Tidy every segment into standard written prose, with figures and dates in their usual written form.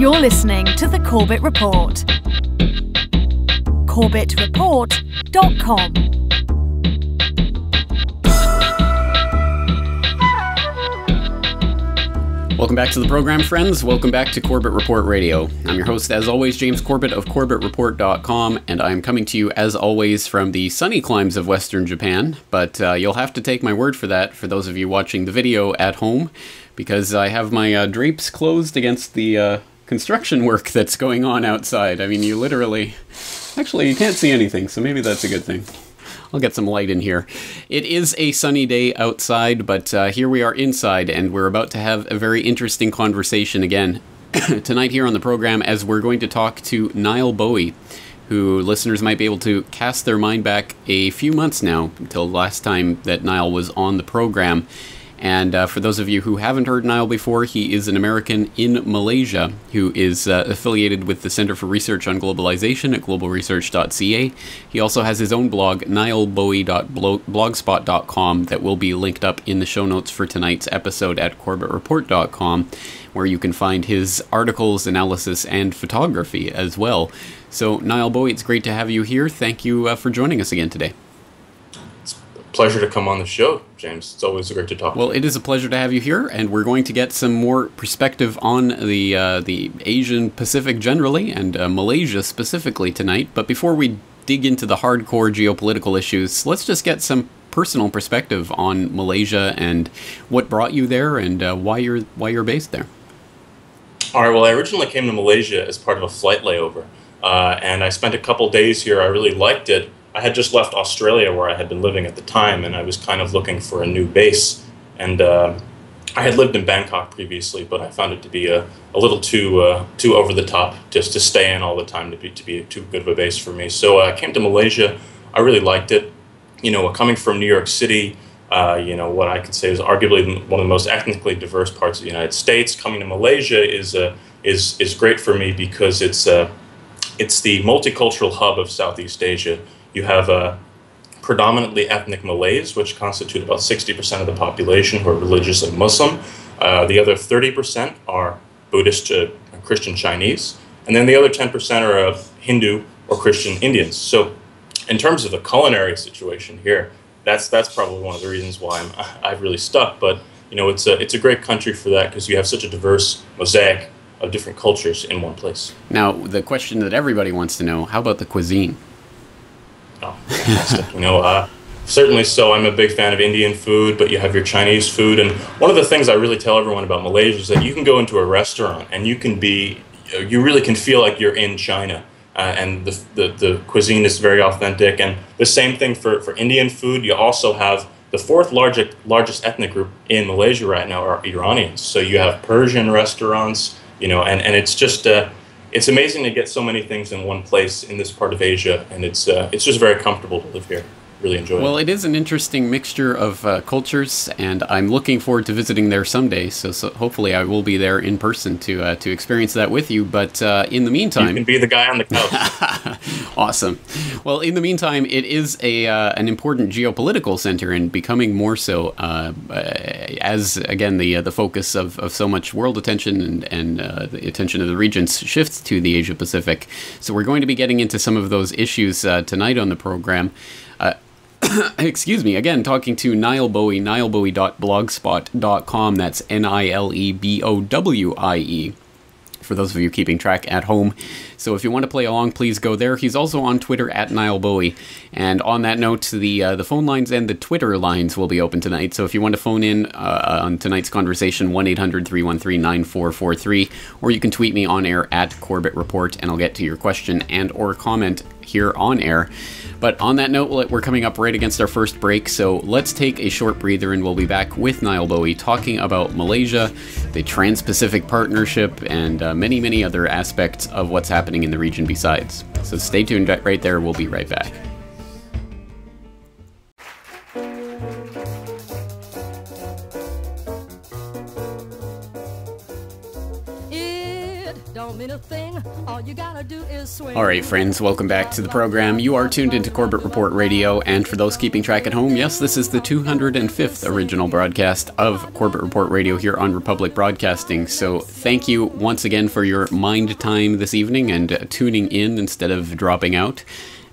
You're listening to the Corbett Report. CorbettReport.com. Welcome back to the program, friends. Welcome back to Corbett Report Radio. I'm your host, as always, James Corbett of CorbettReport.com, and I'm coming to you, as always, from the sunny climes of Western Japan. But you'll have to take my word for that, for those of you watching the video at home, because I have my drapes closed against the construction work that's going on outside. I mean, you literally... Actually, you can't see anything, so maybe that's a good thing. I'll get some light in here. It is a sunny day outside, but here we are inside, and we're about to have a very interesting conversation again tonight here on the program, as we're going to talk to Nile Bowie, who listeners might be able to cast their mind back a few months now, until last time that Nile was on the program. And for those of you who haven't heard Nile before, he is an American in Malaysia who is affiliated with the Center for Research on Globalization at globalresearch.ca. He also has his own blog, nilebowie.blogspot.com, that will be linked up in the show notes for tonight's episode at corbettreport.com, where you can find his articles, analysis, and photography as well. So, Nile Bowie, it's great to have you here. Thank you for joining us again today. Pleasure to come on the show, James. It's always great to talk. Well, it is a pleasure to have you here, and we're going to get some more perspective on the Asian Pacific generally, and Malaysia specifically tonight. But before we dig into the hardcore geopolitical issues, let's just get some personal perspective on Malaysia and what brought you there, and why you're based there. All right. Well, I originally came to Malaysia as part of a flight layover, and I spent a couple days here. I really liked it. I had just left Australia, where I had been living at the time, and I was kind of looking for a new base. And I had lived in Bangkok previously, but I found it to be a little too over the top just to stay in all the time, to be too good of a base for me. So I came to Malaysia. I really liked it. You know, coming from New York City, you know, what I could say is arguably one of the most ethnically diverse parts of the United States. Coming to Malaysia is great for me because it's the multicultural hub of Southeast Asia. You have predominantly ethnic Malays, which constitute about 60% of the population, who are religiously Muslim. The other 30% are Buddhist, Christian Chinese. And then the other 10% are Hindu or Christian Indians. So in terms of the culinary situation here, that's probably one of the reasons why I've really stuck. But you know, it's a great country for that, because you have such a diverse mosaic of different cultures in one place. Now, the question that everybody wants to know, how about the cuisine? Oh, fantastic. You know, certainly so. I'm a big fan of Indian food, but you have your Chinese food. And one of the things I really tell everyone about Malaysia is that you can go into a restaurant and you really can feel like you're in China. And the cuisine is very authentic. And the same thing for Indian food. You also have the fourth largest ethnic group in Malaysia right now are Iranians. So you have Persian restaurants, you know, and it's just... It's amazing to get so many things in one place in this part of Asia, and it's just very comfortable to live here. Really enjoy it. Well, it is an interesting mixture of cultures, and I'm looking forward to visiting there someday. So hopefully I will be there in person to experience that with you. But in the meantime, you can be the guy on the couch. Awesome. Well, in the meantime, it is an important geopolitical center, and becoming more so as again the focus of so much world attention and the attention of the region shifts to the Asia Pacific. So we're going to be getting into some of those issues tonight on the program. Excuse me, again, talking to Nile Bowie, nilebowie.blogspot.com. That's Nilebowie, for those of you keeping track at home. So if you want to play along, please go there. He's also on Twitter at Nile Bowie. And on that note, the phone lines and the Twitter lines will be open tonight. So if you want to phone in on tonight's conversation, 1-800-313-9443, or you can tweet me on air at Corbett Report, and I'll get to your question and or comment here on air. But on that note, we're coming up right against our first break, so let's take a short breather, and we'll be back with Nile Bowie talking about Malaysia, the Trans-Pacific Partnership, and many, many other aspects of what's happening in the region besides. So stay tuned right there. We'll be right back. If Don't mean a thing. All you gotta do is swing. All right, friends, welcome back to the program. You are tuned into Corbett Report Radio, and for those keeping track at home, yes, this is the 205th original broadcast of Corbett Report Radio here on Republic Broadcasting. So thank you once again for your mind time this evening and tuning in instead of dropping out.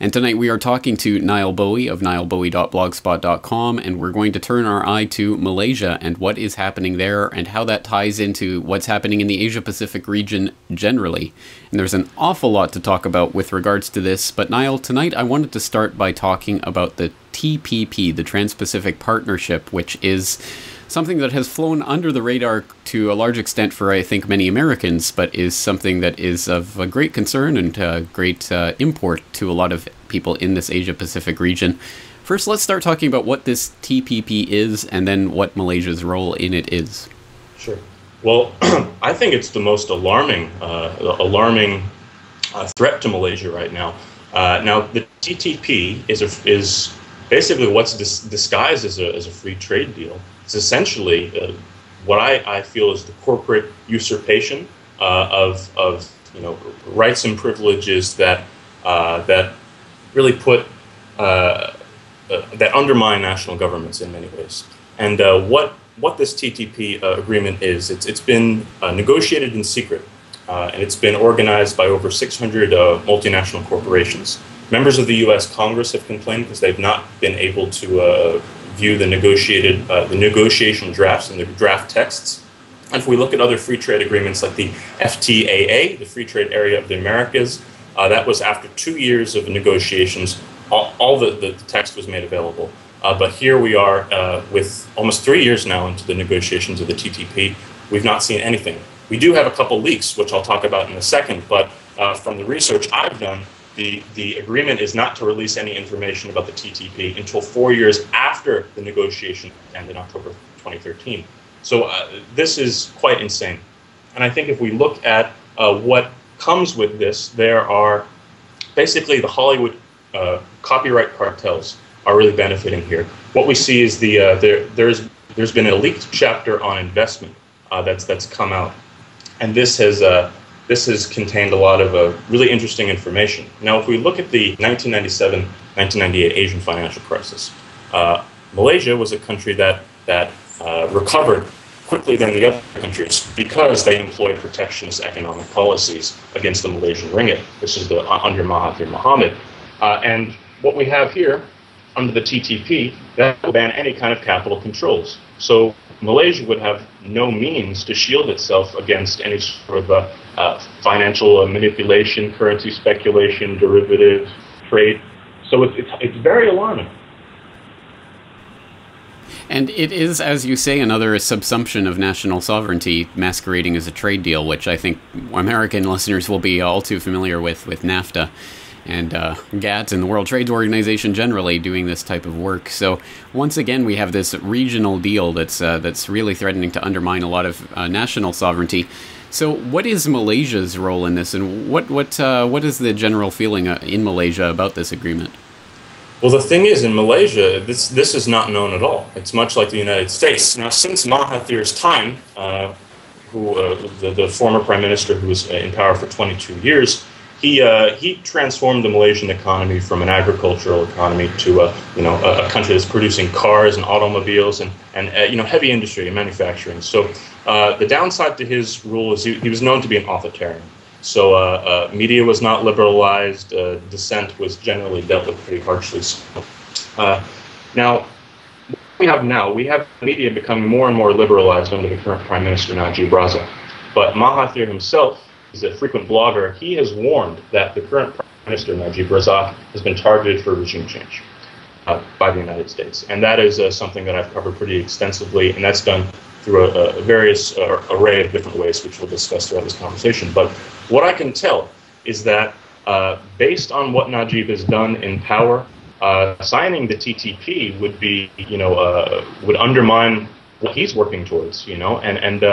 And tonight we are talking to Nile Bowie of nilebowie.blogspot.com, and we're going to turn our eye to Malaysia and what is happening there and how that ties into what's happening in the Asia-Pacific region generally. And there's an awful lot to talk about with regards to this, but Nile, tonight I wanted to start by talking about the TPP, the Trans-Pacific Partnership, which is something that has flown under the radar to a large extent for, I think, many Americans, but is something that is of a great concern and great import to a lot of people in this Asia-Pacific region. First, let's start talking about what this TPP is and then what Malaysia's role in it is. Sure. Well, I think it's the most alarming threat to Malaysia right now. Now, the TPP is basically what's disguised as a free trade deal. It's essentially what I feel is the corporate usurpation of rights and privileges that really that undermine national governments in many ways. And what this TPP agreement is, it's been negotiated in secret, and it's been organized by over 600 multinational corporations. Members of the U.S. Congress have complained because they've not been able to view the negotiation drafts and the draft texts. And if we look at other free trade agreements like the FTAA, the Free Trade Area of the Americas, that was after 2 years of negotiations, all the text was made available. But here we are with almost 3 years now into the negotiations of the TPP. We've not seen anything. We do have a couple leaks, which I'll talk about in a second, but from the research I've done, the agreement is not to release any information about the TPP until 4 years after the negotiation ended in October 2013. So this is quite insane. And I think if we look at what comes with this, there are basically the Hollywood copyright cartels are really benefiting here. What we see is there's been a leaked chapter on investment that's come out, and this has contained a lot of really interesting information. Now, if we look at the 1997-1998 Asian financial crisis, Malaysia was a country that recovered quickly than the other countries because they employed protectionist economic policies against the Malaysian ringgit. This is under Mahathir Mohamad. And what we have here under the TPP, that will ban any kind of capital controls. So Malaysia would have no means to shield itself against any sort of financial manipulation, currency speculation, derivatives, trade. So it's very alarming. And it is, as you say, another subsumption of national sovereignty masquerading as a trade deal, which I think American listeners will be all too familiar with NAFTA and GATT and the World Trade Organization generally doing this type of work. So once again, we have this regional deal that's really threatening to undermine a lot of national sovereignty. So what is Malaysia's role in this, and what is the general feeling in Malaysia about this agreement? Well, the thing is, in Malaysia, this is not known at all. It's much like the United States. Now, since Mahathir's time, the former prime minister who was in power for 22 years, he transformed the Malaysian economy from an agricultural economy to a country that's producing cars and automobiles and heavy industry and manufacturing. So the downside to his rule is he was known to be an authoritarian. So media was not liberalized. Dissent was generally dealt with pretty harshly. Now, we have media becoming more and more liberalized under the current Prime Minister Najib Razak. But Mahathir himself is a frequent blogger. He has warned that the current Prime Minister Najib Razak has been targeted for regime change by the United States. And that is something that I've covered pretty extensively, and that's done through a various array of different ways, which we'll discuss throughout this conversation. But what I can tell is that based on what Najib has done in power, signing the TPP would be, would undermine what he's working towards, and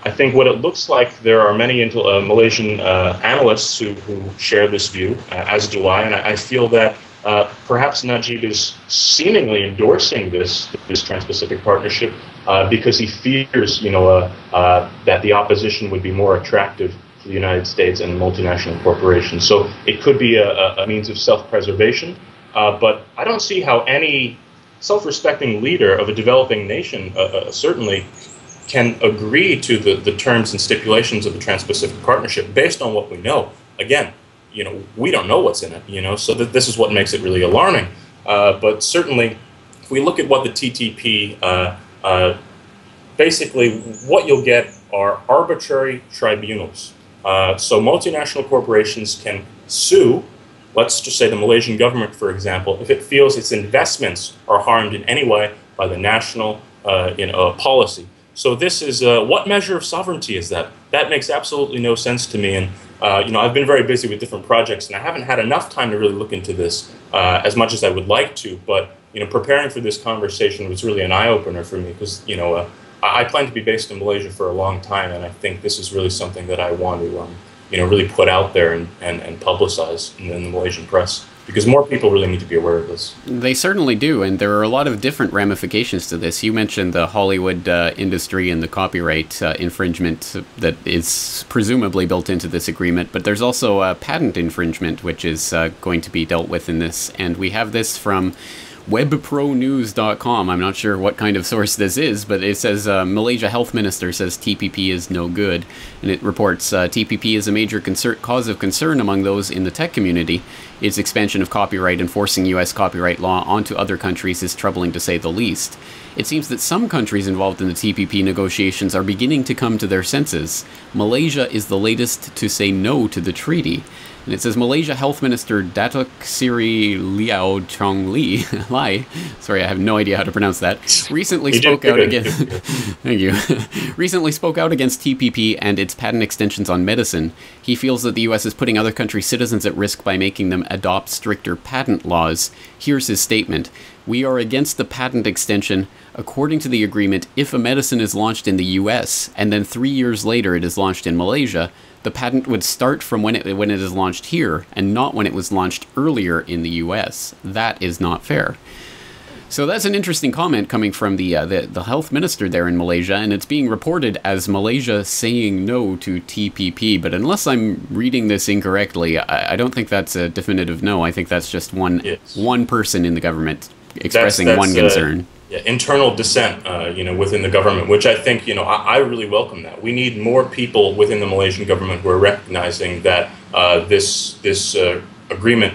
I think what it looks like, there are many Malaysian analysts who share this view, as do I, and I feel that Perhaps Najib is seemingly endorsing this Trans-Pacific Partnership because he fears, that the opposition would be more attractive to the United States and multinational corporations. So it could be a means of self-preservation, but I don't see how any self-respecting leader of a developing nation certainly can agree to the terms and stipulations of the Trans-Pacific Partnership based on what we know. Again, we don't know what's in it, so this is what makes it really alarming. But certainly, if we look at what the TTP, basically what you'll get are arbitrary tribunals. So multinational corporations can sue, let's just say the Malaysian government, for example, if it feels its investments are harmed in any way by the national policy. So this is, what measure of sovereignty is that? That makes absolutely no sense to me. And I've been very busy with different projects, and I haven't had enough time to really look into this as much as I would like to. But preparing for this conversation was really an eye-opener for me because I plan to be based in Malaysia for a long time, and I think this is really something that I want to really put out there and publicize in the Malaysian press, because more people really need to be aware of this. They certainly do, and there are a lot of different ramifications to this. You mentioned the Hollywood industry and the copyright infringement that is presumably built into this agreement, but there's also patent infringement, which is going to be dealt with in this, and we have this from webpronews.com. I'm not sure what kind of source this is, but it says Malaysia Health Minister says TPP is no good. And it reports TPP is a major cause of concern among those in the tech community. Its expansion of copyright enforcing U.S. copyright law onto other countries is troubling to say the least. It seems that some countries involved in the TPP negotiations are beginning to come to their senses. Malaysia is the latest to say no to the treaty. And it says Malaysia Health Minister Datuk Seri Liao Chong Lai, sorry, I have no idea how to pronounce that, recently spoke out against thank you. Recently spoke out against TPP and its patent extensions on medicine. He feels that the US is putting other countries' citizens at risk by making them adopt stricter patent laws. Here's his statement. We are against the patent extension. According to the agreement, if a medicine is launched in the US and then 3 years later it is launched in Malaysia, the patent would start from when it is launched here and not when it was launched earlier in the US. That is not fair. So that's an interesting comment coming from the health minister there in Malaysia, and it's being reported as Malaysia saying no to TPP. But unless I'm reading this incorrectly, I don't think that's a definitive no. I think that's just one person in the government expressing one concern. Internal dissent, within the government, which I think, I really welcome that. We need more people within the Malaysian government who are recognizing that this agreement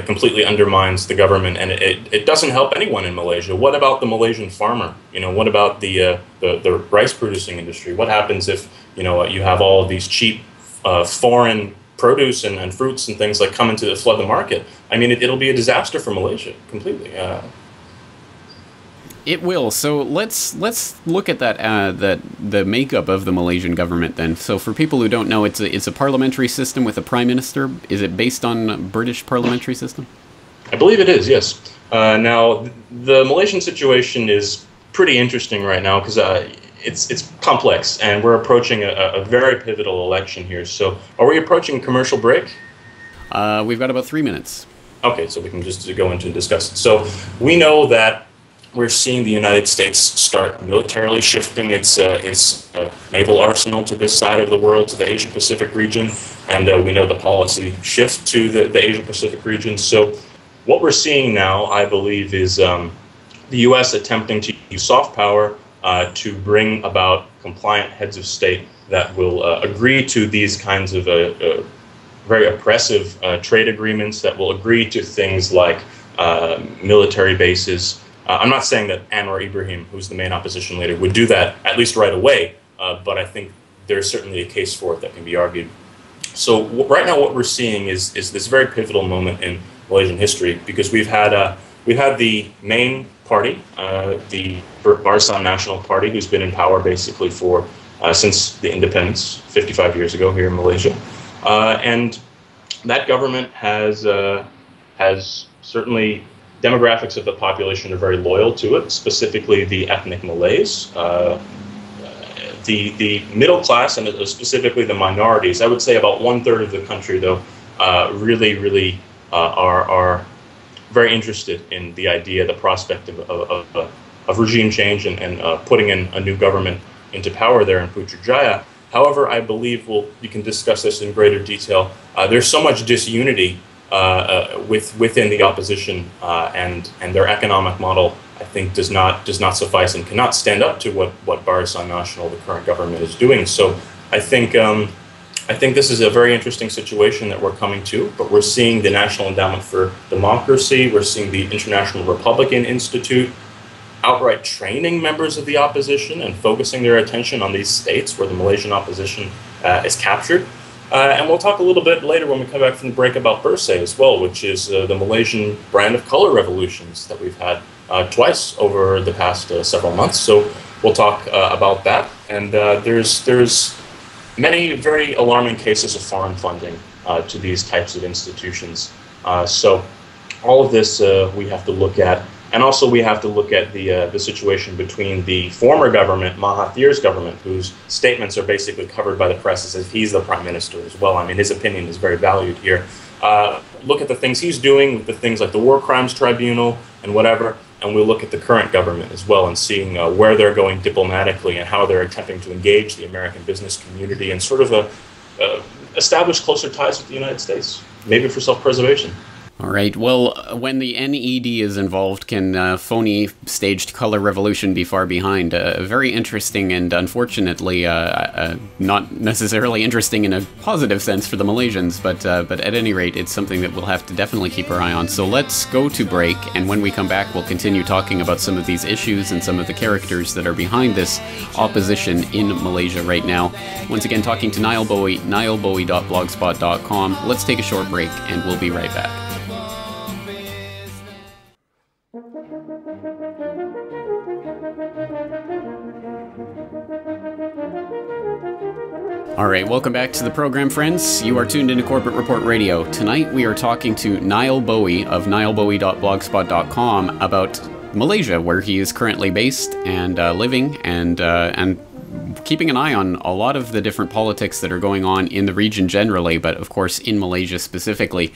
completely undermines the government, and it doesn't help anyone in Malaysia. What about the Malaysian farmer? What about the rice producing industry? What happens if you have all of these cheap foreign produce and fruits and things come into flood the market? I mean, it'll be a disaster for Malaysia completely. It will. So let's look at the makeup of the Malaysian government then. So for people who don't know, it's a parliamentary system with a prime minister. Is it based on a British parliamentary system? I believe it is, yes. Now the Malaysian situation is pretty interesting right now because it's complex, and we're approaching a very pivotal election here. So are we approaching commercial break? We've got about 3 minutes. Okay, so we can just go into and discuss it. So we know that we're seeing the United States start militarily shifting its naval arsenal to this side of the world, to the Asia-Pacific region, and we know the policy shift to the Asia-Pacific region. So what we're seeing now, I believe, is the U.S. attempting to use soft power to bring about compliant heads of state that will agree to these kinds of very oppressive trade agreements, that will agree to things like military bases. I'm not saying that Anwar Ibrahim, who's the main opposition leader, would do that, at least right away, but I think there's certainly a case for it that can be argued. So right now what we're seeing is this very pivotal moment in Malaysian history, because we've had the main party, the Barisan National Party, who's been in power basically for since the independence 55 years ago here in Malaysia. And that government has certainly, demographics of the population are very loyal to it, specifically the ethnic Malays. The middle class, and specifically the minorities, I would say about 1/3 of the country, though, really are very interested in the idea, the prospect of regime change and putting in a new government into power there in Putrajaya. However, I believe we can discuss this in greater detail. There's so much disunity within the opposition, and their economic model, I think, does not suffice and cannot stand up to what Barisan Nasional, the current government, is doing. So I think this is a very interesting situation that we're coming to. But we're seeing the National Endowment for Democracy, we're seeing the International Republican Institute outright training members of the opposition and focusing their attention on these states where the Malaysian opposition is captured. And we'll talk a little bit later when we come back from the break about Bersih as well, which is the Malaysian brand of color revolutions that we've had twice over the past several months. So we'll talk about that. And there's many very alarming cases of foreign funding to these types of institutions. So all of this we have to look at. And also we have to look at the situation between the former government, Mahathir's government, whose statements are basically covered by the press as if he's the prime minister as well. I mean, his opinion is very valued here. Look at the things he's doing, the things like the War Crimes Tribunal and whatever, and we look at the current government as well and seeing where they're going diplomatically and how they're attempting to engage the American business community and sort of establish closer ties with the United States, maybe for self-preservation. All right. Well, when the NED is involved, can phony staged color revolution be far behind? Very interesting and unfortunately not necessarily interesting in a positive sense for the Malaysians, but at any rate, it's something that we'll have to definitely keep our eye on. So let's go to break, and when we come back, we'll continue talking about some of these issues and some of the characters that are behind this opposition in Malaysia right now. Once again, talking to Nile Bowie, nilebowie.blogspot.com. Let's take a short break, and we'll be right back. All right, welcome back to the program, friends. You are tuned into Corbett Report Radio. Tonight we are talking to Nile Bowie of nilebowie.blogspot.com about Malaysia, where he is currently based and living and keeping an eye on a lot of the different politics that are going on in the region generally, but of course in Malaysia specifically.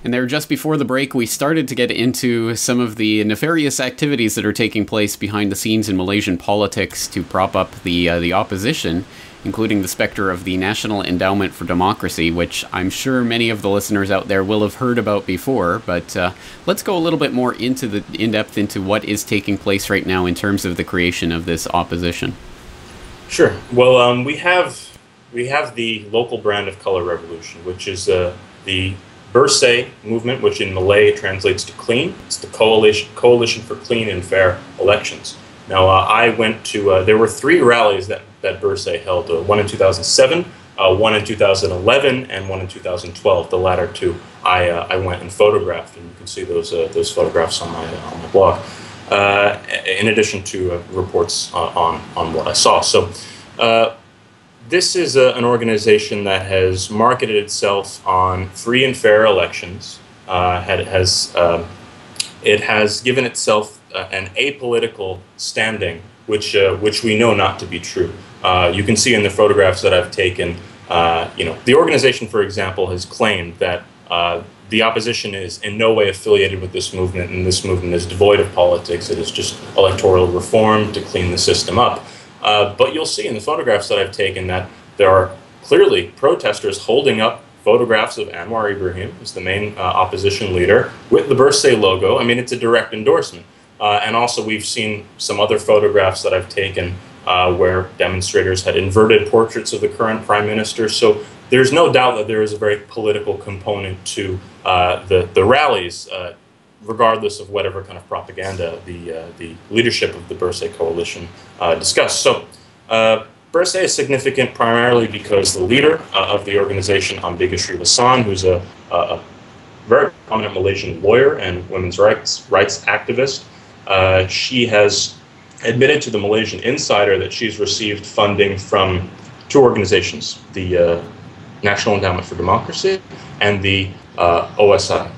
And there, just before the break, we started to get into some of the nefarious activities that are taking place behind the scenes in Malaysian politics to prop up the opposition, including the specter of the National Endowment for Democracy, which I'm sure many of the listeners out there will have heard about before. But let's go a little bit more in depth into what is taking place right now in terms of the creation of this opposition. Sure. Well, we have the local brand of color revolution, which is the Bersih movement, which in Malay translates to clean. It's the Coalition for Clean and Fair Elections. Now, I went to, there were 3 rallies that Bersih held, one in 2007, one in 2011, and one in 2012. The latter 2 I went and photographed, and you can see those photographs on my blog, in addition to reports on what I saw. So this is an organization that has marketed itself on free and fair elections. It has given itself an apolitical standing, which we know not to be true. You can see in the photographs that I've taken, the organization, for example, has claimed that the opposition is in no way affiliated with this movement, and this movement is devoid of politics. It is just electoral reform to clean the system up. But you'll see in the photographs that I've taken that there are clearly protesters holding up photographs of Anwar Ibrahim as the main opposition leader with the Bersih logo. I mean, it's a direct endorsement. And also we've seen some other photographs that I've taken where demonstrators had inverted portraits of the current prime minister. So there's no doubt that there is a very political component to the rallies, regardless of whatever kind of propaganda the leadership of the Bersih coalition discussed. So Bersih is significant primarily because the leader of the organization, Ambigashri Lasan, who's a very prominent Malaysian lawyer and women's rights activist, she has admitted to the Malaysian Insider that she's received funding from 2 organizations, the National Endowment for Democracy and the OSI,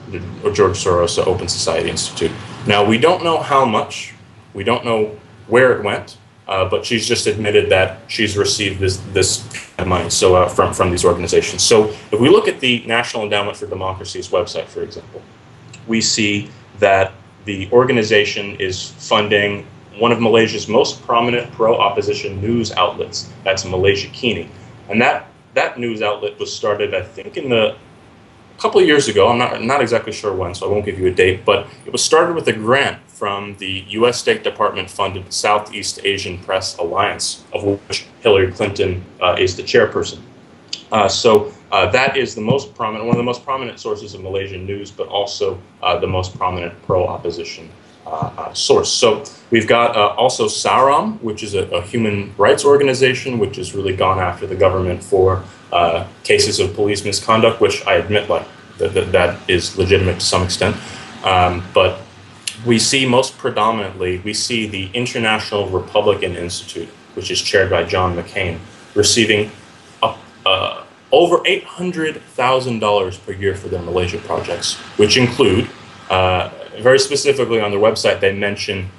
or George Soros Open Society Institute. Now, we don't know how much, we don't know where it went, but she's just admitted that she's received this money from these organizations. So if we look at the National Endowment for Democracy's website, for example, we see that the organization is funding one of Malaysia's most prominent pro-opposition news outlets. That's Malaysia Kini. And that news outlet was started, I think, a couple of years ago. I'm not exactly sure when, so I won't give you a date, but it was started with a grant from the U.S. State Department-funded Southeast Asian Press Alliance, of which Hillary Clinton is the chairperson. So that is one of the most prominent sources of Malaysian news, but also the most prominent pro-opposition source. So we've got also SARAM, which is a human rights organization, which has really gone after the government for cases of police misconduct, which I admit, that is legitimate to some extent. But we see most predominantly, the International Republican Institute, which is chaired by John McCain, receiving over $800,000 per year for their Malaysia projects, which include, very specifically on their website, they mention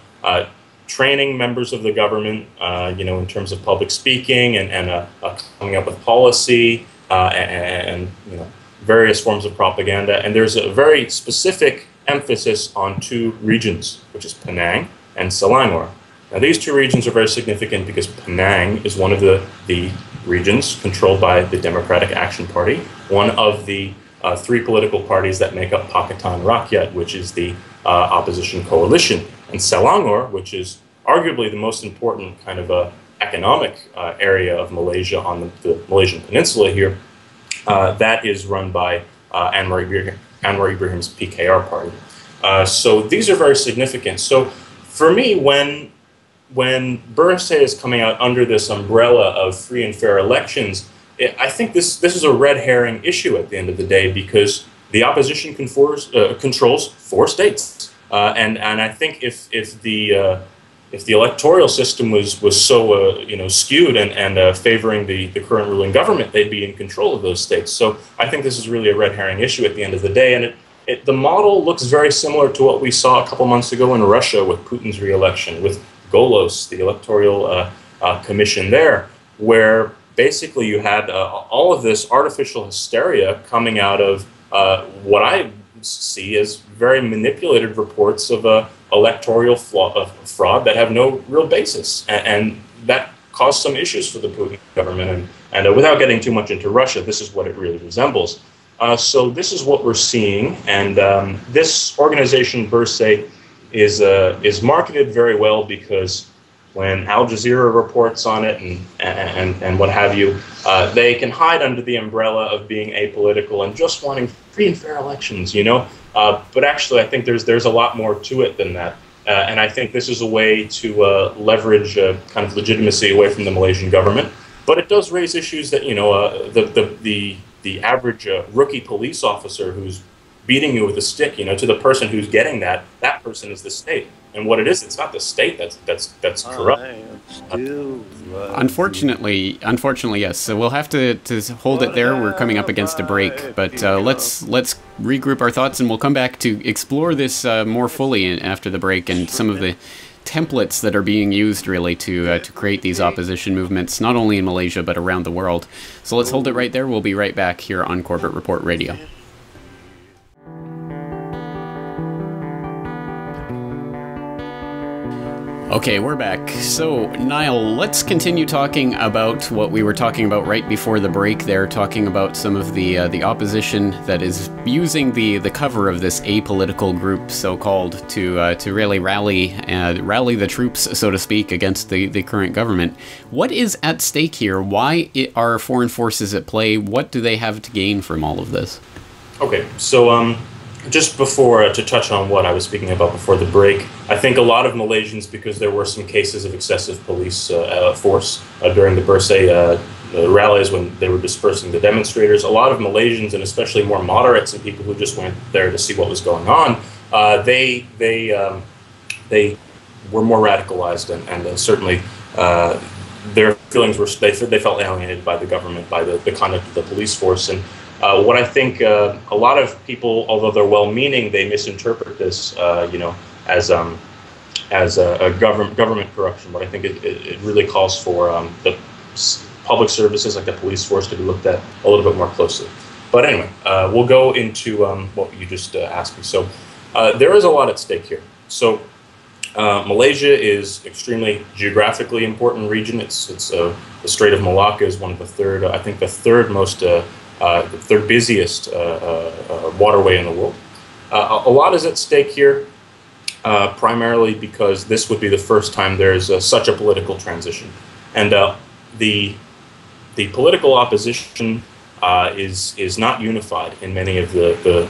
training members of the government, in terms of public speaking and coming up with policy and various forms of propaganda. And there's a very specific emphasis on two regions, which is Penang and Selangor. Now, these two regions are very significant because Penang is one of the regions controlled by the Democratic Action Party, one of the three political parties that make up Pakatan Rakyat, which is the opposition coalition. And Selangor, which is arguably the most important kind of economic area of Malaysia on the Malaysian peninsula here, that is run by Anwar Ibrahim's PKR party. So these are very significant. So for me, when Bersih is coming out under this umbrella of free and fair elections, I think this is a red herring issue at the end of the day, because the opposition controls 4 states, and I think if the electoral system was so skewed and favoring the current ruling government, they'd be in control of those states. So I think this is really a red herring issue at the end of the day, and the model looks very similar to what we saw a couple months ago in Russia with Putin's re-election, with Golos, the electoral commission there, where basically you had all of this artificial hysteria coming out of what I see as very manipulated reports of electoral fraud that have no real basis, and that caused some issues for the Putin government. And without getting too much into Russia, this is what it really resembles. So this is what we're seeing, and this organization, Bersih, is marketed very well, because when Al Jazeera reports on it and what have you, they can hide under the umbrella of being apolitical and just wanting free and fair elections, But actually, I think there's a lot more to it than that. And I think this is a way to leverage kind of legitimacy away from the Malaysian government. But it does raise issues that, the average rookie police officer who's beating you with a stick, to the person who's getting that person is the state. And what it is, it's not the state that's corrupt. Unfortunately, yes. So we'll have to hold it there. We're coming up against a break, but let's regroup our thoughts, and we'll come back to explore this more fully after the break, and some of the templates that are being used really to create these opposition movements, not only in Malaysia but around the world. So let's hold it right there. We'll be right back here on Corbett Report Radio. Okay, we're back. So, Nile, let's continue talking about what we were talking about right before the break there, talking about some of the opposition that is using the cover of this apolitical group, so-called, to really rally the troops, so to speak, against the current government. What is at stake here? Why are foreign forces at play? What do they have to gain from all of this? Okay, so just before, to touch on what I was speaking about before the break, I think a lot of Malaysians, because there were some cases of excessive police force during the Bersih rallies when they were dispersing the demonstrators, a lot of Malaysians, and especially more moderates and people who just went there to see what was going on, they were more radicalized, and certainly their feelings were, they felt alienated by the government, by the conduct of the police force. And what I think a lot of people, although they're well-meaning, they misinterpret this, as a government corruption. But I think it really calls for the public services, like the police force, to be looked at a little bit more closely. But anyway, we'll go into what you just asked me. So There is a lot at stake here. So Malaysia is extremely geographically important region. It's the Strait of Malacca is one of the third, I think the third most, the third busiest waterway in the world. A lot is at stake here, primarily because this would be the first time there's such a political transition, and the political opposition is not unified in many of the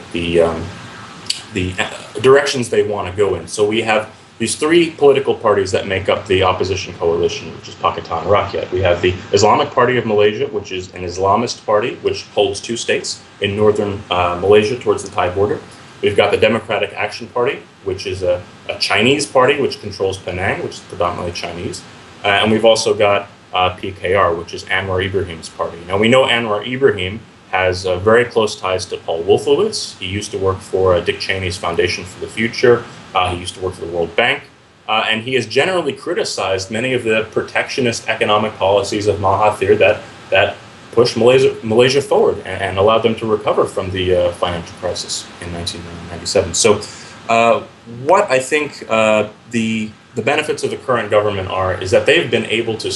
directions they want to go in. So we have these three political parties that make up the opposition coalition, which is Pakatan Rakyat. We have the Islamic Party of Malaysia, which is an Islamist party, which holds two states in northern Malaysia towards the Thai border. We've got the Democratic Action Party, which is a Chinese party, which controls Penang, which is predominantly Chinese. And we've also got PKR, which is Anwar Ibrahim's party. Now, we know Anwar Ibrahim has very close ties to Paul Wolfowitz. He used to work for Dick Cheney's Foundation for the Future. He used to work for the World Bank. And he has generally criticized many of the protectionist economic policies of Mahathir that pushed Malaysia forward and allowed them to recover from the financial crisis in 1997. So what I think the benefits of the current government is that they've been able to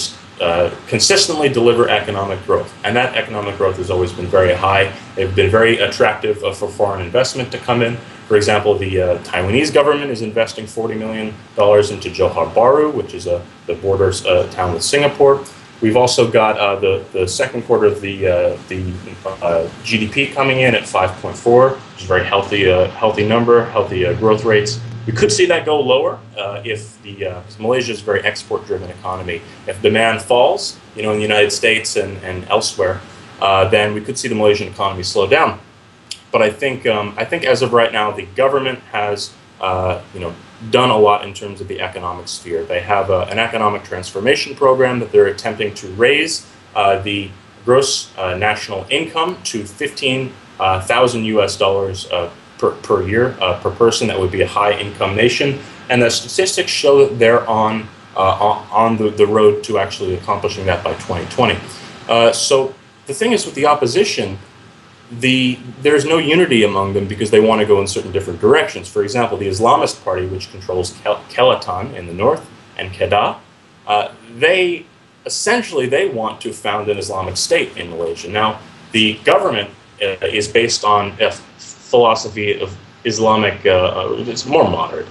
consistently deliver economic growth. And that economic growth has always been very high. They've been very attractive for foreign investment to come in. For example, the Taiwanese government is investing $40 million into Johor Bahru, which is the border town with Singapore. We've also got the second quarter of the GDP coming in at 5.4, which is a very healthy number, healthy growth rates. We could see that go lower if Malaysia is a very export-driven economy. If demand falls, in the United States and elsewhere, then we could see the Malaysian economy slow down. But I think as of right now, the government has done a lot in terms of the economic sphere. They have an economic transformation program that they're attempting to raise the gross national income to $15,000 per year per person. That would be a high income nation, and the statistics show that they're on the road to actually accomplishing that by 2020. So the thing is with the opposition, there's no unity among them because they want to go in certain different directions. For example, the Islamist Party, which controls Kelantan in the north and Kedah, they want to found an Islamic state in Malaysia. Now, the government is based on a philosophy of Islamic, it's more moderate,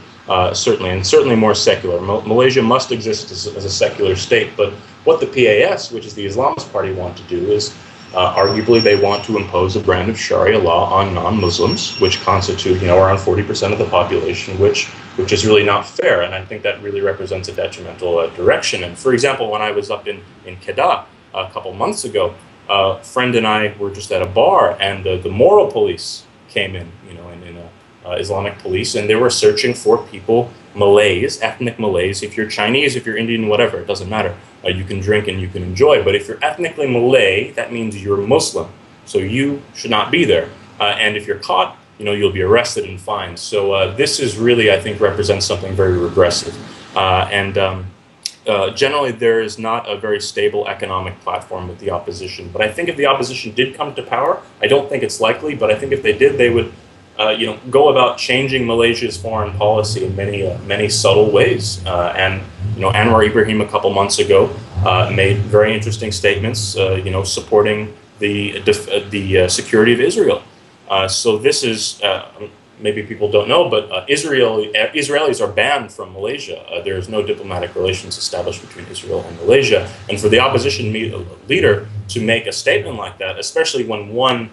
certainly more secular. Malaysia must exist as a secular state, but what the PAS, which is the Islamist Party, want to do is arguably they want to impose a brand of Sharia law on non-Muslims, which constitute around 40% of the population, which is really not fair, and I think that really represents a detrimental direction. And for example, when I was up in Kedah a couple months ago, a friend and I were just at a bar, and the moral police came in, Islamic police, and they were searching for people, Malays, ethnic Malays. If you're Chinese, if you're Indian, whatever, it doesn't matter. You can drink and you can enjoy, but if you're ethnically Malay, that means you're Muslim, so you should not be there. And if you're caught, you'll be arrested and fined. So this is really, I think, represents something very regressive. Generally, there is not a very stable economic platform with the opposition. But I think if the opposition did come to power, I don't think it's likely, but I think if they did, they would go about changing Malaysia's foreign policy in many subtle ways. And Anwar Ibrahim a couple months ago made very interesting statements, supporting the security of Israel. So this is maybe people don't know, but Israelis are banned from Malaysia. There is no diplomatic relations established between Israel and Malaysia. And for the opposition leader to make a statement like that, especially when one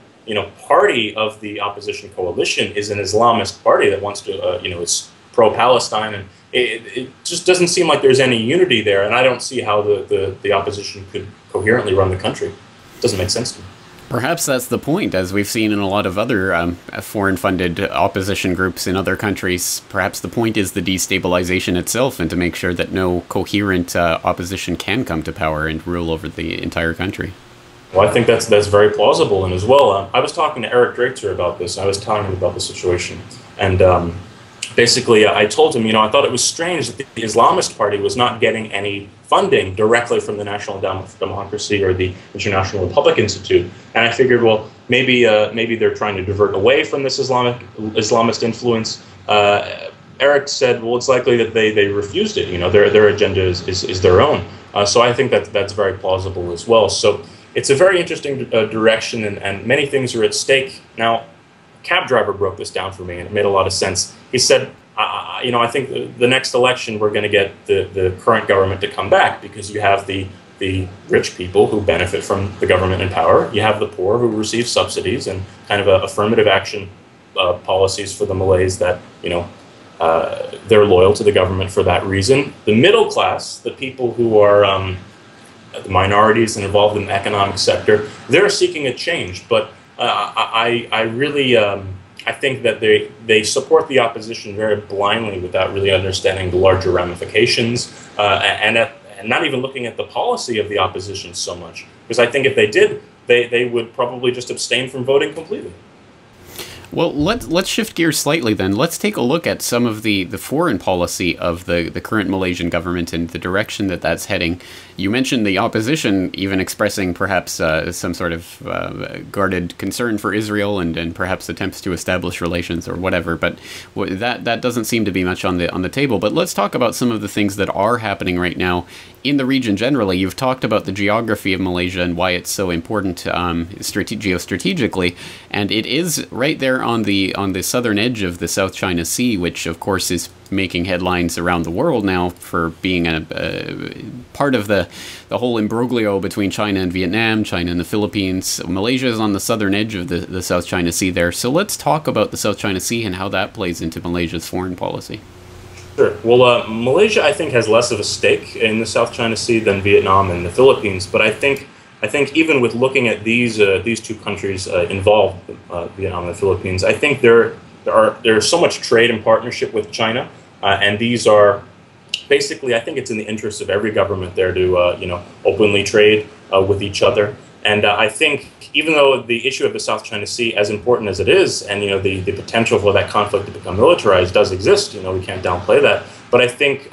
party of the opposition coalition is an Islamist party that wants to, it's pro-Palestine, and it just doesn't seem like there's any unity there, and I don't see how the opposition could coherently run the country. It doesn't make sense to me. Perhaps that's the point, as we've seen in a lot of other foreign-funded opposition groups in other countries. Perhaps the point is the destabilization itself, and to make sure that no coherent opposition can come to power and rule over the entire country. Well, I think that's very plausible, and as well, I was talking to Eric Draitser about this. I was telling him about the situation, and basically, I told him, I thought it was strange that the Islamist Party was not getting any funding directly from the National Endowment for Democracy or the International Republic Institute. And I figured, well, maybe they're trying to divert away from this Islamist influence. Eric said, well, it's likely that they refused it. You know, their agenda is their own. So I think that's very plausible as well. So it's a very interesting direction, and many things are at stake. Now, a cab driver broke this down for me, and it made a lot of sense. He said, you know, I think the next election we're going to get the current government to come back, because you have the rich people who benefit from the government in power. You have the poor who receive subsidies and kind of affirmative action policies for the Malays that, you know, they're loyal to the government for that reason. The middle class, the people who are the minorities and involved in the economic sector, they're seeking a change. But I really I think that they support the opposition very blindly without really understanding the larger ramifications and not even looking at the policy of the opposition so much. Because I think if they did, they would probably just abstain from voting completely. Well, let's shift gears slightly then. Let's take a look at some of the foreign policy of the current Malaysian government and the direction that that's heading. You mentioned the opposition even expressing perhaps some sort of guarded concern for Israel and perhaps attempts to establish relations or whatever, but that doesn't seem to be much on the table. But let's talk about some of the things that are happening right now in the region generally. You've talked about the geography of Malaysia and why it's so important geostrategically, and it is right there on the southern edge of the South China Sea, which of course is making headlines around the world now for being a part of the whole imbroglio between China and Vietnam, China and the Philippines. Malaysia is on the southern edge of the South China Sea there. So let's talk about the South China Sea and how that plays into Malaysia's foreign policy. Sure. Well, Malaysia, I think, has less of a stake in the South China Sea than Vietnam and the Philippines. But I think even with looking at these two countries involved, Vietnam and the Philippines, I think there's so much trade and partnership with China, and these are basically, I think it's in the interest of every government there to you know, openly trade with each other. And I think even though the issue of the South China Sea, as important as it is, and you know the potential for that conflict to become militarized does exist, you know, we can't downplay that. But I think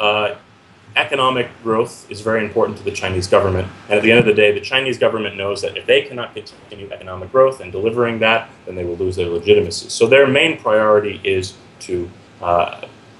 economic growth is very important to the Chinese government. And at the end of the day, the Chinese government knows that if they cannot continue economic growth and delivering that, then they will lose their legitimacy. So their main priority is to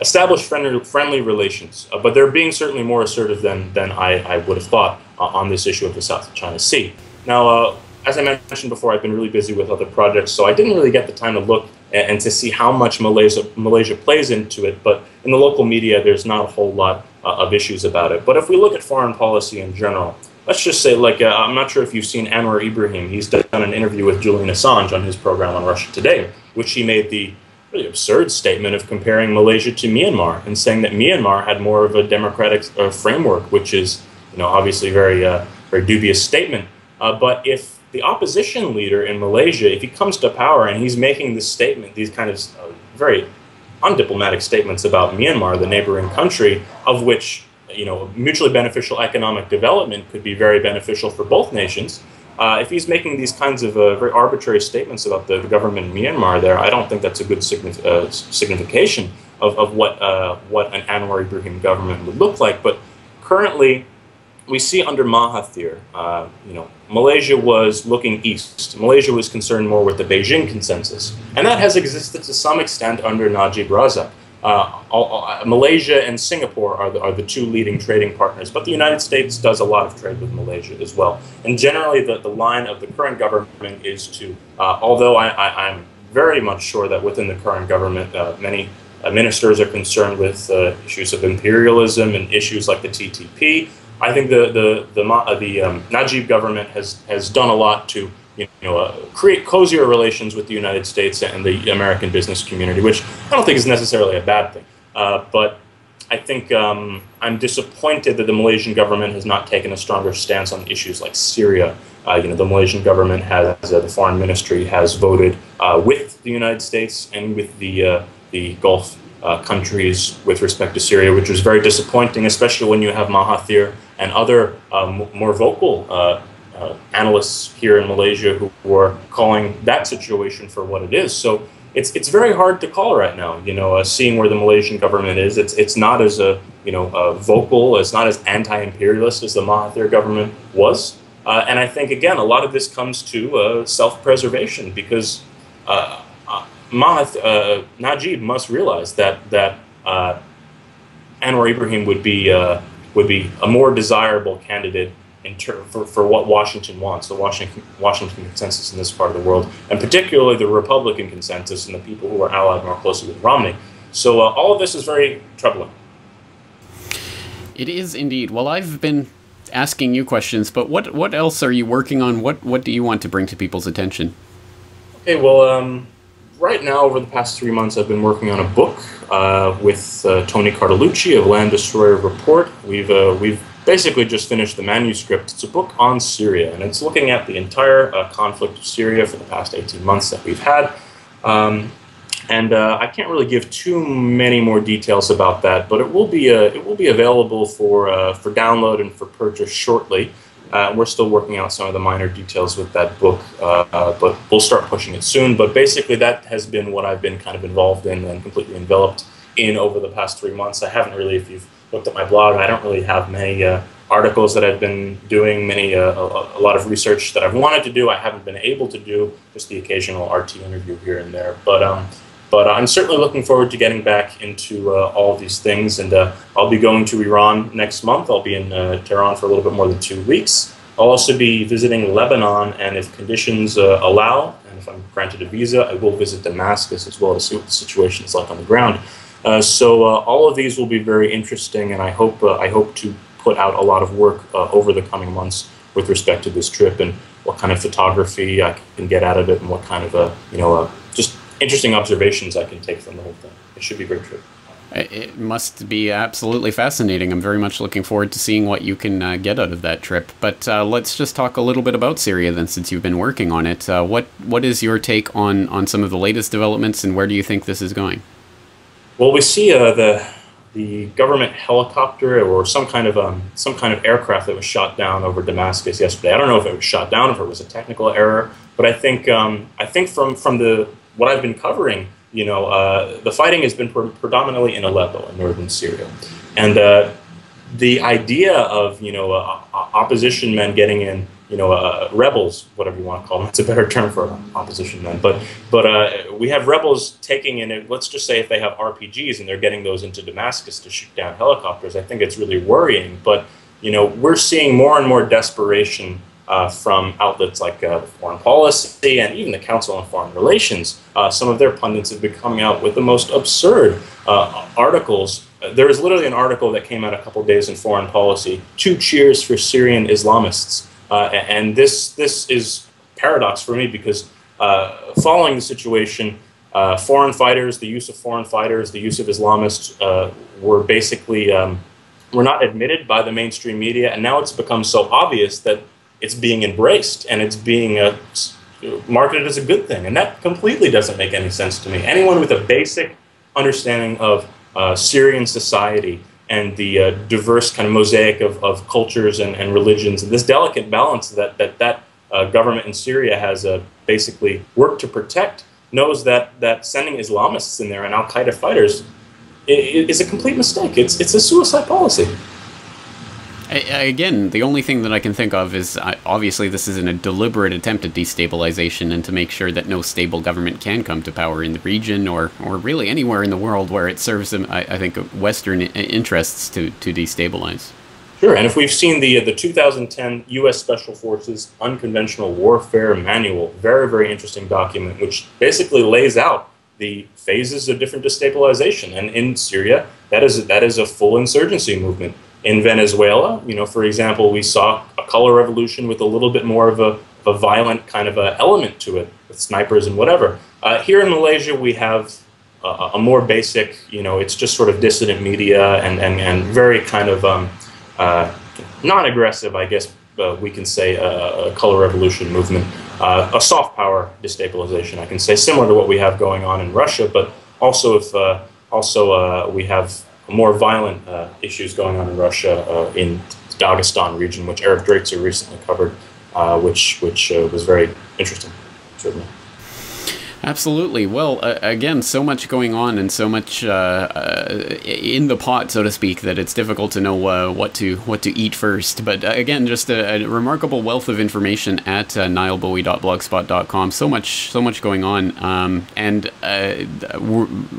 establish friendly relations. But they're being certainly more assertive than I would have thought on this issue of the South China Sea. Now, as I mentioned before, I've been really busy with other projects, so I didn't really get the time to look and to see how much Malaysia plays into it. But in the local media, there's not a whole lot of issues about it. But if we look at foreign policy in general, let's just say, like, I'm not sure if you've seen Anwar Ibrahim. He's done an interview with Julian Assange on his program on Russia Today, which he made the really absurd statement of comparing Malaysia to Myanmar and saying that Myanmar had more of a democratic framework, which is, you know, obviously very dubious statement. But if the opposition leader in Malaysia, if he comes to power and he's making this statement, these kind of very undiplomatic statements about Myanmar, the neighboring country, of which, you know, mutually beneficial economic development could be very beneficial for both nations. If he's making these kinds of very arbitrary statements about the government in Myanmar there, I don't think that's a good signification of what an Anwar Ibrahim government would look like. But currently, we see under Mahathir, you know, Malaysia was looking east. Malaysia was concerned more with the Beijing consensus. And that has existed to some extent under Najib Razak. Malaysia and Singapore are the two leading trading partners, but the United States does a lot of trade with Malaysia as well. And generally, the line of the current government is to, although I'm very much sure that within the current government, many ministers are concerned with issues of imperialism and issues like the TTP. I think the Najib government has done a lot to, you know, create cozier relations with the United States and the American business community, which I don't think is necessarily a bad thing. But I think I'm disappointed that the Malaysian government has not taken a stronger stance on issues like Syria. You know, the Malaysian government has, the foreign ministry has voted with the United States and with the Gulf countries with respect to Syria, which was very disappointing, especially when you have Mahathir and other more vocal analysts here in Malaysia who are calling that situation for what it is. So it's very hard to call right now. You know, seeing where the Malaysian government is, it's not as vocal, it's not as anti-imperialist as the Mahathir government was. And I think, again, a lot of this comes to self-preservation, because Najib must realize that Anwar Ibrahim would be a more desirable candidate for what Washington wants, the Washington consensus in this part of the world, and particularly the Republican consensus and the people who are allied more closely with Romney. So all of this is very troubling. It is indeed. Well, I've been asking you questions, but what else are you working on? What do you want to bring to people's attention? Okay, well, right now, over the past 3 months, I've been working on a book with Tony Cartolucci of Land Destroyer Report. We've basically just finished the manuscript. It's a book on Syria, and it's looking at the entire conflict of Syria for the past 18 months that we've had. I can't really give too many more details about that, but it will be available for download and for purchase shortly. We're still working out some of the minor details with that book, but we'll start pushing it soon. But basically, that has been what I've been kind of involved in and completely enveloped in over the past 3 months. I haven't really, if you've looked at my blog, I don't really have many articles that I've been doing, a lot of research that I've wanted to do. I haven't been able to do, just the occasional RT interview here and there. But I'm certainly looking forward to getting back into all of these things, and I'll be going to Iran next month. I'll be in Tehran for a little bit more than 2 weeks. I'll also be visiting Lebanon, and if conditions allow, and if I'm granted a visa, I will visit Damascus as well to see what the situation is like on the ground. So all of these will be very interesting, and I hope to put out a lot of work over the coming months with respect to this trip, and what kind of photography I can get out of it, and what kind of just interesting observations I can take from the whole thing. It should be a great trip. It must be absolutely fascinating. I'm very much looking forward to seeing what you can get out of that trip. But let's just talk a little bit about Syria then, since you've been working on it. What is your take on some of the latest developments, and where do you think this is going? Well, we see the government helicopter or some kind of aircraft that was shot down over Damascus yesterday. I don't know if it was shot down, if it was a technical error, but I think from what I've been covering, the fighting has been predominantly in Aleppo, in northern Syria, and the idea of opposition men getting in, rebels, whatever you want to call them. It's a better term for opposition men. But we have rebels taking in it. Let's just say if they have RPGs and they're getting those into Damascus to shoot down helicopters, I think it's really worrying. But we're seeing more and more desperation from outlets like Foreign Policy and even the Council on Foreign Relations. Some of their pundits have been coming out with the most absurd articles. There is literally an article that came out a couple days in Foreign Policy, 2 cheers for Syrian Islamists. And this is paradox for me, because following the situation, foreign fighters, the use of foreign fighters, the use of Islamists were basically were not admitted by the mainstream media, and now it's become so obvious that it's being embraced and it's being marketed as a good thing, and that completely doesn't make any sense to me. Anyone with a basic understanding of Syrian society and the diverse kind of mosaic of cultures and religions, and this delicate balance that government in Syria has basically worked to protect, knows that sending Islamists in there and Al-Qaeda fighters is a complete mistake. It's a suicide policy. Again, the only thing that I can think of is, obviously this is a deliberate attempt at destabilization and to make sure that no stable government can come to power in the region or really anywhere in the world where it serves, I think, Western interests to destabilize. Sure, and if we've seen the 2010 U.S. Special Forces Unconventional Warfare Manual, very, very interesting document, which basically lays out the phases of different destabilization. And in Syria, that is a full insurgency movement. In Venezuela, for example, we saw a color revolution with a little bit more of a violent kind of a element to it, with snipers and whatever. Here in Malaysia, we have a more basic, it's just sort of dissident media and very kind of non-aggressive, I guess we can say, a color revolution movement, a soft power destabilization, I can say, similar to what we have going on in Russia, but also we have more violent issues going on in Russia in the Dagestan region, which Eric Draitser recently covered, which was very interesting, certainly. Absolutely. Well, again, so much going on and so much in the pot, so to speak, that it's difficult to know what to eat first. But again, just a remarkable wealth of information at nilebowie.blogspot.com. So much going on, and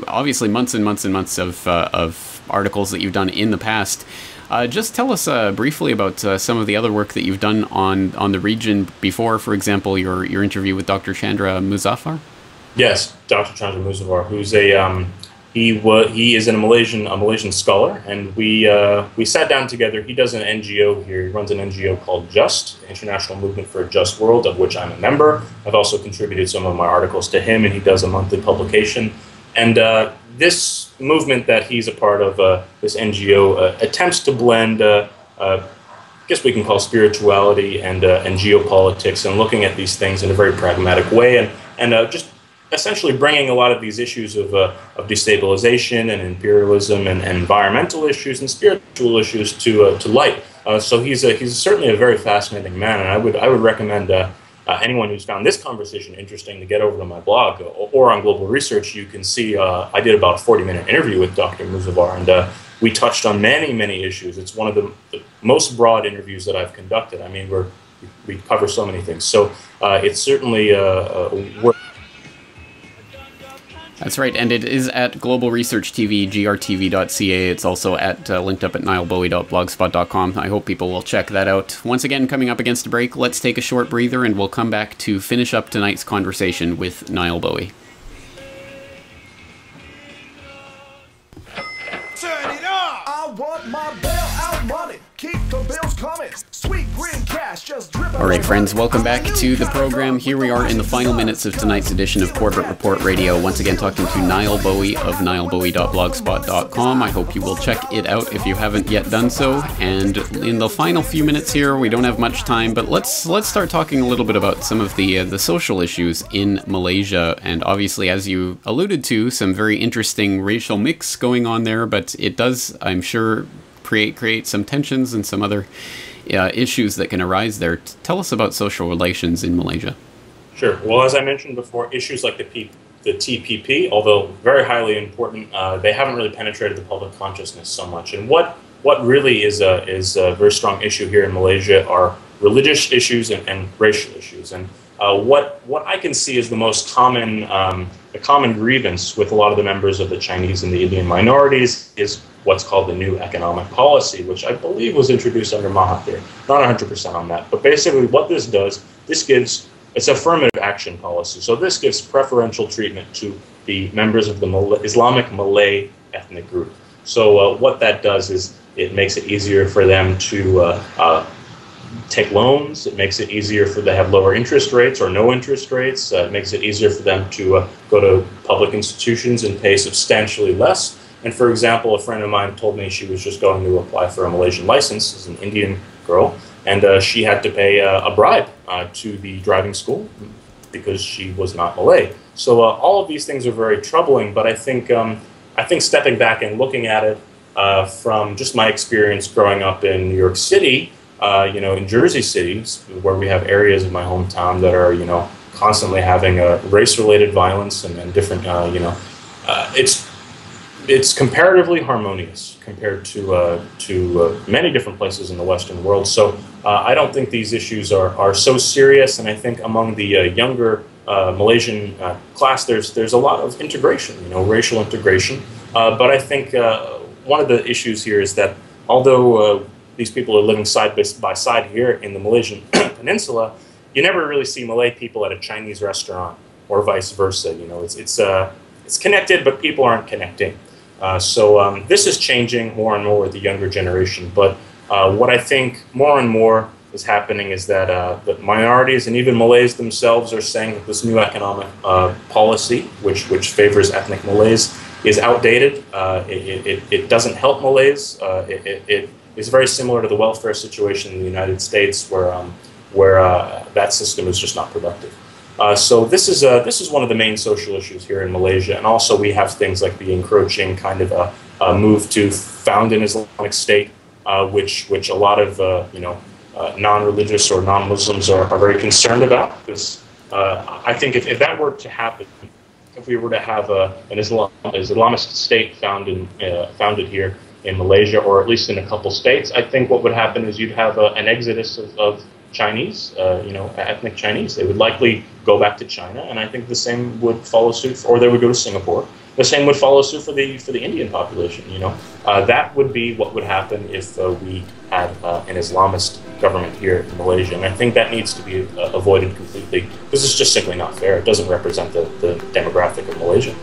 obviously months and months and months of articles that you've done in the past. Just tell us briefly about some of the other work that you've done on the region before. For example, your interview with Dr. Chandra Muzaffar. Yes, Dr. Chandra Muzaffar, who's he is a Malaysian scholar, and we sat down together. He does an NGO here. He runs an NGO called JUST, International Movement for a Just World, of which I'm a member. I've also contributed some of my articles to him, and he does a monthly publication. And this movement that he's a part of, this NGO, attempts to blend, I guess we can call spirituality and geopolitics, and looking at these things in a very pragmatic way, and just essentially bringing a lot of these issues of destabilization and imperialism and environmental issues and spiritual issues to light. So he's certainly a very fascinating man, and I would recommend anyone who's found this conversation interesting to get over to my blog or on Global Research. You can see I did about a 40-minute interview with Dr. Muzaffar, and we touched on many issues. It's one of the most broad interviews that I've conducted. I mean, we cover so many things. So it's certainly worth. That's right, and it is at Global Research TV, grtv.ca. It's also at linked up at nilebowie.blogspot.com. I hope people will check that out. Once again, coming up against a break, let's take a short breather, and we'll come back to finish up tonight's conversation with Nile Bowie. Turn it up! I want my bail-out money. Keep the bills coming. Sweet green cash just dripping. All right, friends, welcome back to the program. Here we are in the final minutes of tonight's edition of Corbett Report Radio. Once again, talking to Nile Bowie of nilebowie.blogspot.com. I hope you will check it out if you haven't yet done so. And in the final few minutes here, we don't have much time, but let's start talking a little bit about some of the social issues in Malaysia. And obviously, as you alluded to, some very interesting racial mix going on there. But it does, I'm sure, create some tensions and some other issues that can arise there. Tell us about social relations in Malaysia. Sure. Well, as I mentioned before, issues like the TPP, although very highly important, they haven't really penetrated the public consciousness so much. And what really is a very strong issue here in Malaysia are religious issues and racial issues. And what I can see is the most common grievance with a lot of the members of the Chinese and the Indian minorities is what's called the new economic policy, which I believe was introduced under Mahathir. Not 100% on that, but basically what this does, it's affirmative action policy. So this gives preferential treatment to the members of the Islamic Malay ethnic group. So what that does is it makes it easier for them to take loans. It makes it easier for them to have lower interest rates or no interest rates. It makes it easier for them to go to public institutions and pay substantially less. And for example, a friend of mine told me she was just going to apply for a Malaysian license as an Indian girl, and she had to pay a bribe to the driving school because she was not Malay. So all of these things are very troubling, but I think stepping back and looking at it from just my experience growing up in New York City, in Jersey City, where we have areas of my hometown that are, constantly having race-related violence and different, it's comparatively harmonious compared to many different places in the Western world. So I don't think these issues are so serious, and I think among the younger Malaysian class, there's a lot of integration, racial integration. But I think one of the issues here is that although these people are living side by side here in the Malaysian peninsula, you never really see Malay people at a Chinese restaurant or vice versa. It's connected, but people aren't connecting. So this is changing more and more with the younger generation. But what I think more and more is happening is that the minorities and even Malays themselves are saying that this new economic policy, which favors ethnic Malays, is outdated. It doesn't help Malays. It is very similar to the welfare situation in the United States, where that system is just not productive. So this is one of the main social issues here in Malaysia, and also we have things like the encroaching kind of a move to found an Islamic state, which a lot of non-religious or non-Muslims are very concerned about. Because I think if that were to happen, if we were to have an Islamist state founded here in Malaysia, or at least in a couple states, I think what would happen is you'd have an exodus of Chinese, ethnic Chinese. They would likely go back to China, and I think the same would follow suit, or they would go to Singapore. The same would follow suit for the Indian population. That would be what would happen if we had an Islamist government here in Malaysia, and I think that needs to be avoided completely. This is just simply not fair. It doesn't represent the demographic of Malaysia.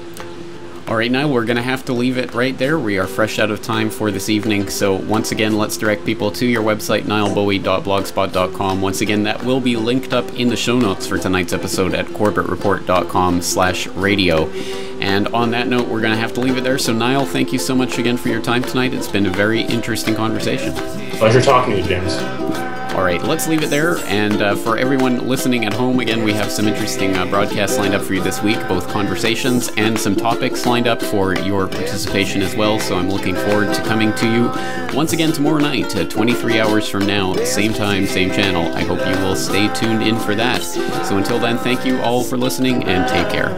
All right, now we're going to have to leave it right there. We are fresh out of time for this evening. So once again, let's direct people to your website, nilebowie.blogspot.com. Once again, that will be linked up in the show notes for tonight's episode at corbettreport.com/radio. And on that note, we're going to have to leave it there. So Nile, thank you so much again for your time tonight. It's been a very interesting conversation. Pleasure talking to you, James. All right, let's leave it there. And for everyone listening at home, again, we have some interesting broadcasts lined up for you this week, both conversations and some topics lined up for your participation as well. So I'm looking forward to coming to you once again tomorrow night, 23 hours from now, same time, same channel. I hope you will stay tuned in for that. So until then, thank you all for listening and take care.